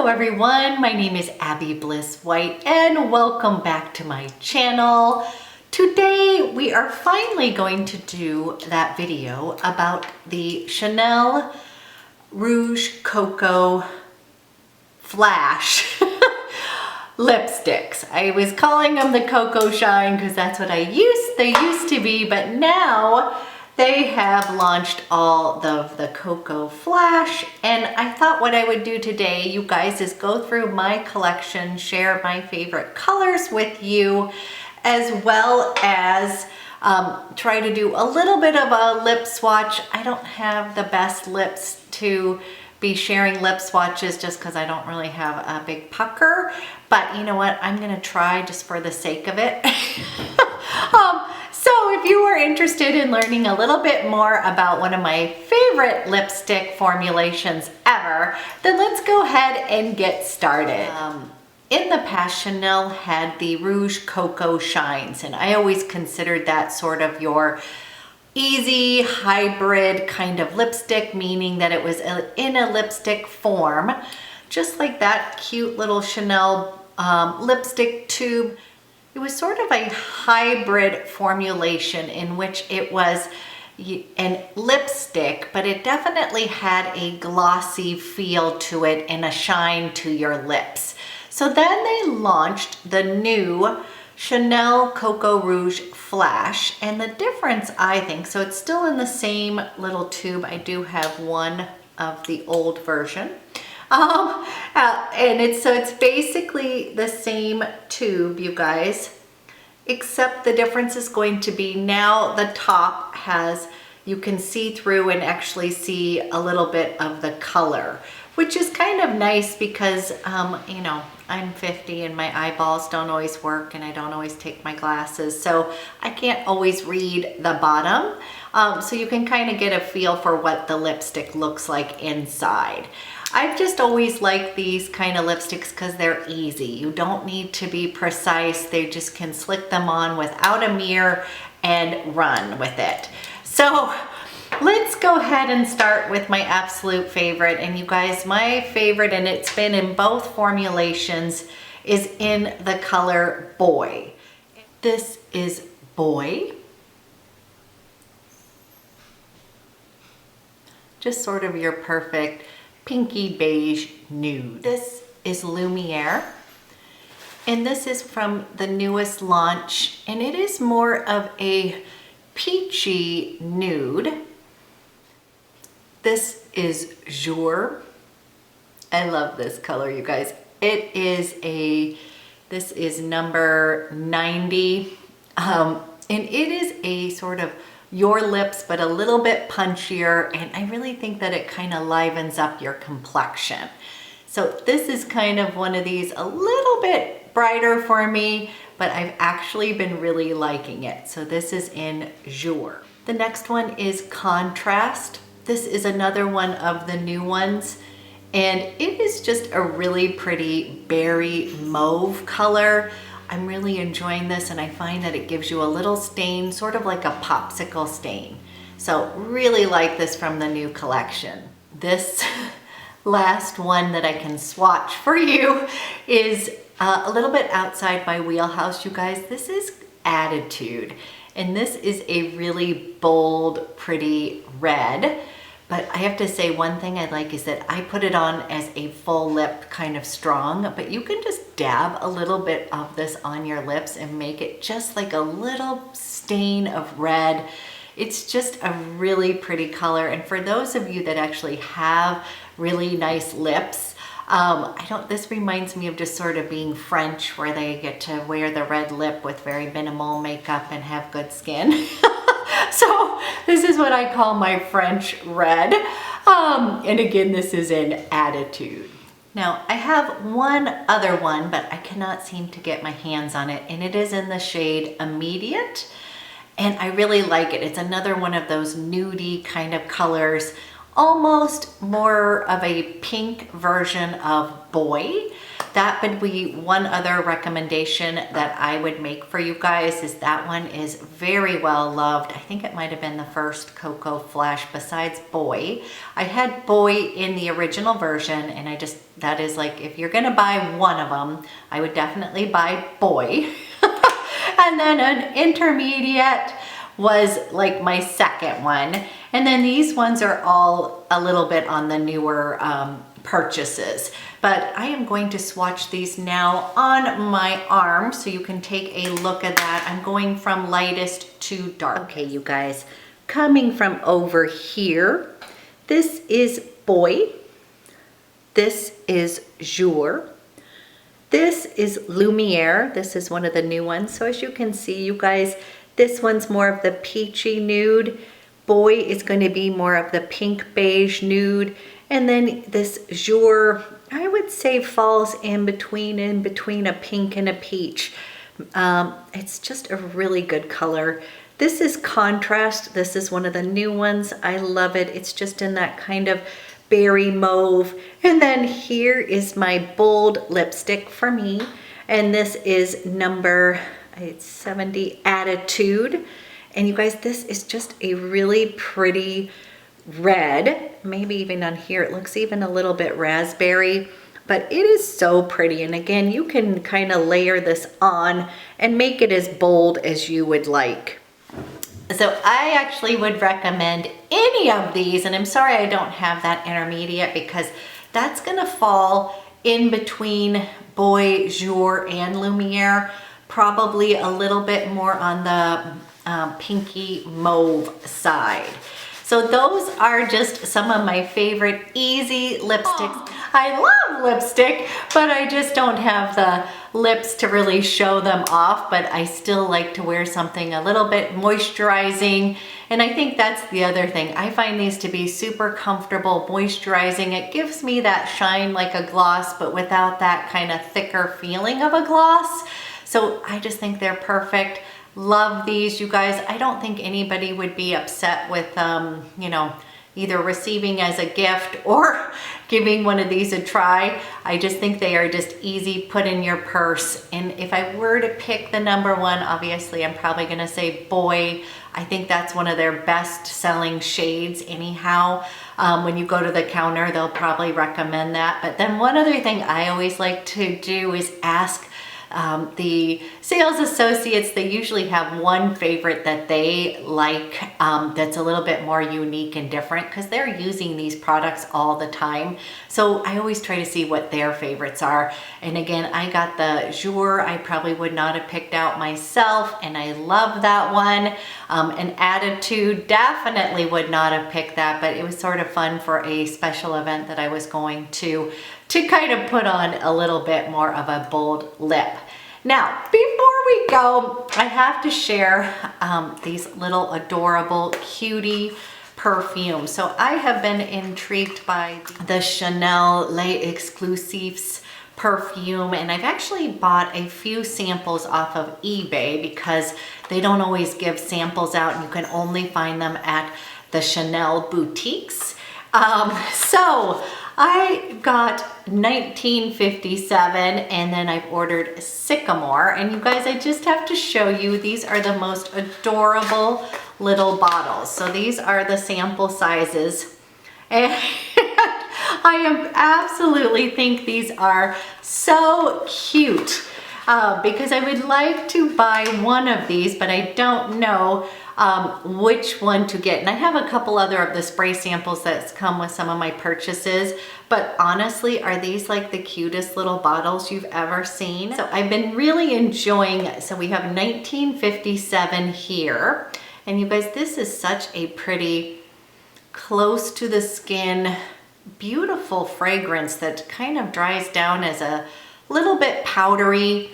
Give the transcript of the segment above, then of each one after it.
Hello everyone, my name is Abby Bliss White and welcome back to my channel. Today we are finally going to do that video about the Chanel Rouge Coco Flash lipsticks. I was calling them the Coco Shine because that's what they used to be, but now they have launched all of the Coco Flash, and I thought what I would do today, you guys, is go through my collection, share my favorite colors with you, as well as try to do a little bit of a lip swatch. I don't have the best lips to be sharing lip swatches just because I don't really have a big pucker, but you know what, I'm gonna try just for the sake of it. So if you are interested in learning a little bit more about one of my favorite lipstick formulations ever, then let's go ahead and get started. In the past, Chanel had the Rouge Coco Shines, and I always considered that sort of your easy hybrid kind of lipstick, meaning that it was in a lipstick form, just like that cute little Chanel lipstick tube. It was sort of a hybrid formulation in which it was an lipstick, but it definitely had a glossy feel to it and a shine to your lips. So then they launched the new Chanel Coco Rouge Flash, and the difference, I think, so it's still in the same little tube. I do have one of the old version. And it's basically the same tube, you guys, except the difference is going to be now the top has, you can see through and actually see a little bit of the color, which is kind of nice because, you know, I'm 50 and my eyeballs don't always work and I don't always take my glasses, so I can't always read the bottom. So you can kind of get a feel for what the lipstick looks like inside. I've just always liked these kind of lipsticks because they're easy. You don't need to be precise. They just can slick them on without a mirror and run with it. So let's go ahead and start with my absolute favorite. And you guys, my favorite, and it's been in both formulations, is in the color Boy. This is Boy. Just sort of your perfect pinky beige nude. This is Lumiere, and this is from the newest launch, and it is more of a peachy nude. This is Jour. I love this color, you guys. This is number 90, and it is a sort of your lips, but a little bit punchier, and I really think that it kind of livens up your complexion. So this is kind of one of these a little bit brighter for me, but I've actually been really liking it. So this is in Jour. The next one is Contrast. This is another one of the new ones, and it is just a really pretty berry mauve color. I'm really enjoying this, and I find that it gives you a little stain, sort of like a popsicle stain. So really like this from the new collection. This last one that I can swatch for you is a little bit outside my wheelhouse, you guys. This is Attitude, and this is a really bold, pretty red. But I have to say, one thing I like is that I put it on as a full lip, kind of strong, but you can just dab a little bit of this on your lips and make it just like a little stain of red. It's just a really pretty color. And for those of you that actually have really nice lips, this reminds me of just sort of being French, where they get to wear the red lip with very minimal makeup and have good skin. So this is what I call my French red. And again, this is in Attitude. Now I have one other one, but I cannot seem to get my hands on it, and it is in the shade Immediate. And I really like it. It's another one of those nudie kind of colors, almost more of a pink version of Boy, that would be one other recommendation that I would make for you guys, is that one is very well loved. I think it might have been the first Coco Flash besides Boy. I had Boy in the original version, and that is like, if you're gonna buy one of them, I would definitely buy Boy. And then an intermediate was like my second one. And then these ones are all a little bit on the newer purchases. But I am going to swatch these now on my arm so you can take a look at that. I'm going from lightest to dark. Okay, you guys, coming from over here, this is Boy. This is Jour. This is Lumiere. This is one of the new ones. So as you can see, you guys, this one's more of the peachy nude. Boy is going to be more of the pink beige nude. And then this Jour, I would say falls in between a pink and a peach. It's just a really good color. This is Contrast. This is one of the new ones. I love it. It's just in that kind of berry mauve. And then here is my bold lipstick for me. And this is number 70, Attitude. And you guys, this is just a really pretty red. Maybe even on here, it looks even a little bit raspberry, but it is so pretty. And again, you can kind of layer this on and make it as bold as you would like. So I actually would recommend any of these, and I'm sorry I don't have that intermediate because that's gonna fall in between Boy, Jour, and Lumiere, probably a little bit more on the pinky mauve side. So those are just some of my favorite easy lipsticks. I love lipstick, but I just don't have the lips to really show them off, but I still like to wear something a little bit moisturizing. And I think that's the other thing. I find these to be super comfortable, moisturizing. It gives me that shine like a gloss, but without that kind of thicker feeling of a gloss. So I just think they're perfect. Love these, you guys. I don't think anybody would be upset with, you know, either receiving as a gift or giving one of these a try. I just think they are just easy, put in your purse. And if I were to pick the number one, obviously I'm probably gonna say Boy. I think that's one of their best selling shades anyhow. When you go to the counter, they'll probably recommend that. But then one other thing I always like to do is ask the sales associates. They usually have one favorite that they like that's a little bit more unique and different because they're using these products all the time. So I always try to see what their favorites are. And again, I got the Jour. I probably would not have picked out myself, and I love that one. An Attitude, definitely would not have picked that, but it was sort of fun for a special event that I was going to kind of put on a little bit more of a bold lip. Now, before we go, I have to share these little adorable cutie perfumes. So I have been intrigued by the Chanel Les Exclusifs perfume, and I've actually bought a few samples off of eBay because they don't always give samples out, and you can only find them at the Chanel boutiques. So I got 1957, and then I've ordered Sycomore. And you guys, I just have to show you, these are the most adorable little bottles. So these are the sample sizes. And I absolutely think these are so cute because I would like to buy one of these, but I don't know which one to get. And I have a couple other of the spray samples that's come with some of my purchases, but honestly, are these like the cutest little bottles you've ever seen? So I've been really enjoying it. So we have 1957 here. And you guys, this is such a pretty, close to the skin, beautiful fragrance that kind of dries down as a little bit powdery.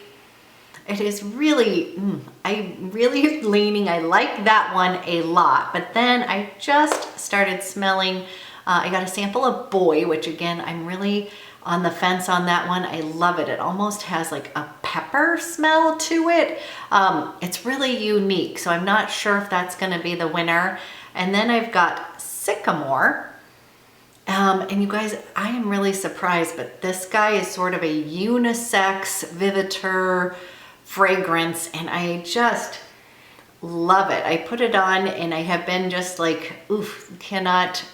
It is really, I'm really leaning, I like that one a lot, but then I just started smelling, I got a sample of Boy, which again, I'm really on the fence on that one. I love it. It almost has like a pepper smell to it. It's really unique, so I'm not sure if that's gonna be the winner. And then I've got Sycomore, And you guys, I am really surprised, but this guy is sort of a unisex Vivitor fragrance, and I just love it. I put it on and I have been just like, oof, cannot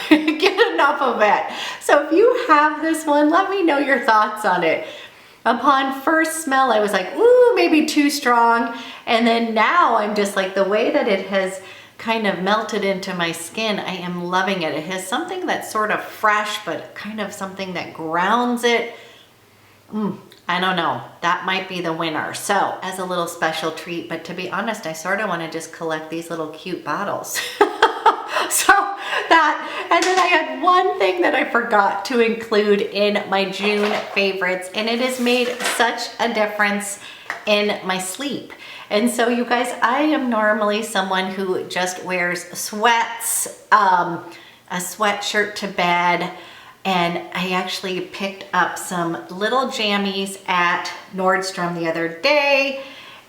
get enough of it. So if you have this one, let me know your thoughts on it. Upon first smell, I was like, ooh, maybe too strong. And then now I'm just like, the way that it has kind of melted into my skin, I am loving it. It has something that's sort of fresh, but kind of something that grounds it. I don't know, that might be the winner. So as a little special treat, but to be honest, I sort of want to just collect these little cute bottles. So that, and then I had one thing that I forgot to include in my June favorites, and it has made such a difference in my sleep. And so you guys, I am normally someone who just wears sweats, a sweatshirt to bed, and I actually picked up some little jammies at Nordstrom the other day,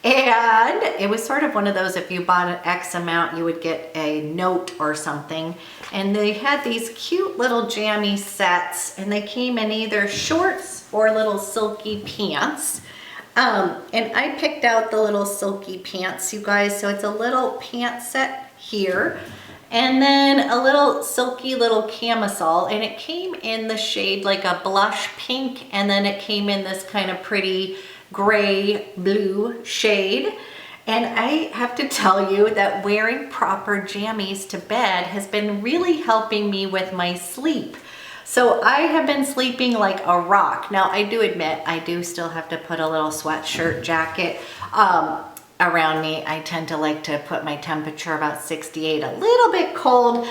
and it was sort of one of those, if you bought an X amount, you would get a note or something. And they had these cute little jammy sets, and they came in either shorts or little silky pants. And I picked out the little silky pants, you guys. So it's a little pant set here, and then a little silky little camisole, and it came in the shade like a blush pink, and then it came in this kind of pretty gray blue shade. And I have to tell you that wearing proper jammies to bed has been really helping me with my sleep. So I have been sleeping like a rock. Now I do admit I do still have to put a little sweatshirt jacket around me. I tend to like to put my temperature about 68, a little bit cold.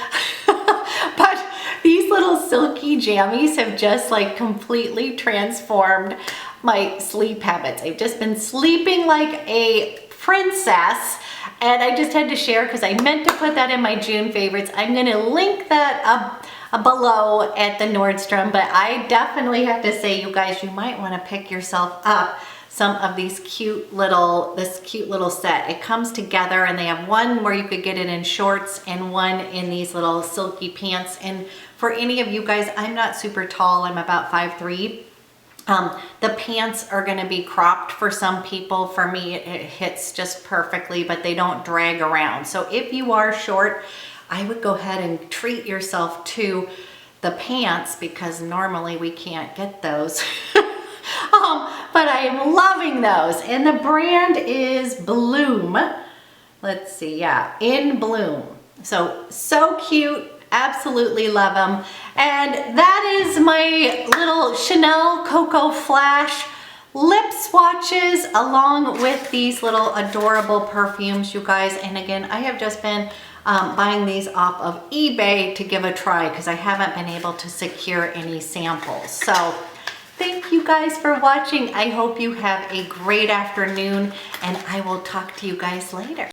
But these little silky jammies have just like completely transformed my sleep habits. I've just been sleeping like a princess, and I just had to share because I meant to put that in my June favorites. I'm gonna link that up below at the Nordstrom, but I definitely have to say, you guys, you might want to pick yourself up some of these this cute little set. It comes together, and they have one where you could get it in shorts and one in these little silky pants. And for any of you guys, I'm not super tall, I'm about 5'3". The pants are going to be cropped for some people. For me, it hits just perfectly, but they don't drag around. So if you are short, I would go ahead and treat yourself to the pants, because normally we can't get those. But I am loving those. And the brand is Bloom. Let's see, yeah, In Bloom. So cute. Absolutely love them. And that is my little Chanel Coco Flash lip swatches, along with these little adorable perfumes, you guys. And again, I have just been buying these off of eBay to give a try, because I haven't been able to secure any samples. So thank you guys for watching. I hope you have a great afternoon, and I will talk to you guys later.